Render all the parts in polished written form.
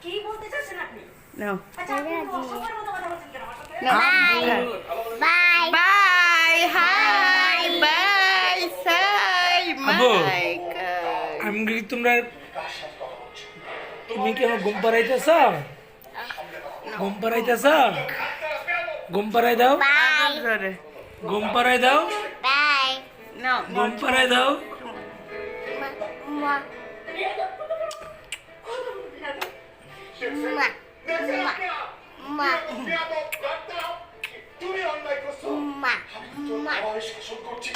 কি বলতে চাচ্ছেন আপনি? নাও আচ্ছা আপনি অসভ্যের মতো কথা বলছেন কেন আমার সাথে? বাই বাই হাই বাই সাই আব্বু। মাই আমি কি তোমরা তুমি কি আমার ঘুম পাড়াইতেছ? ঘুম পাড়াইতেছ? ঘুম পাড়াই দাও, গড ঘুম পাড়াই দাও, বাই নাও ঘুম পাড়াই দাও। মা মা তুমি অন্যায় করছো। মা মা আমি শাসন করছি।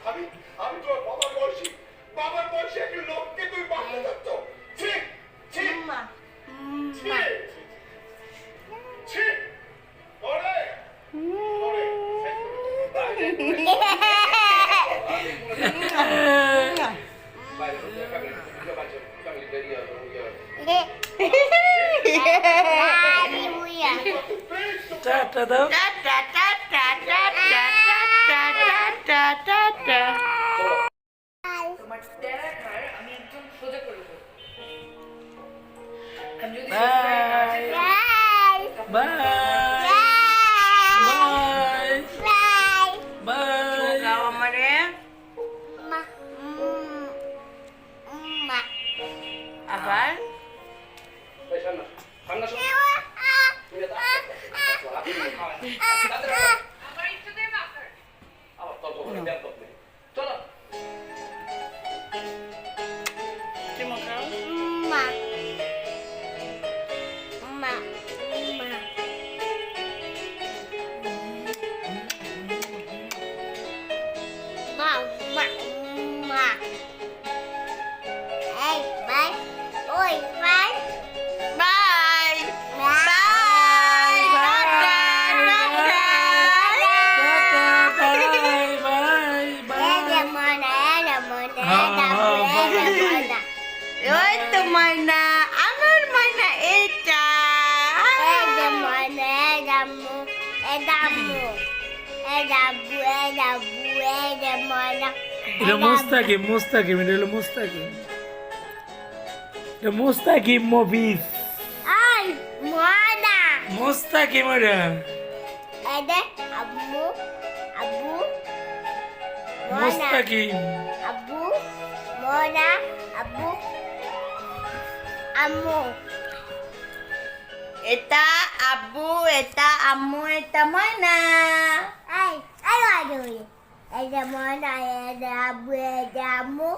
আমি আমি তোমার বাবার বয়সী একটি লোককে তুমি মারতে যাচ্ছ। ছি ছি মা ছি ছি ওরে ওরে চাটা দাও। টা টা টা টা টা টা টা টা টা টা তোমার টেরা ঘর আমি একদম সোজা করে দেবো। আমি যদি বাই বাই বাই। গাও আমারে আবার আমার ইচ্ছাতেই মাফ করে। চলো চুমু খাও বাই বাই টাটা ওই তো ময়না আমার ময়না এটা এটা মুস্তাকিম, মুস্তাকিম, এটা হলো মুস্তাকিম, এটা মুস্তাকিম মুভিস, মুস্তাকিম এটা মুস্তাকিম। Abu, Mona, Abu, Amu. এটা আব্বু এটা আম্মু এটা ময়না Ay, ano ano yun? Ada Mona, ada Abu, ada Amu.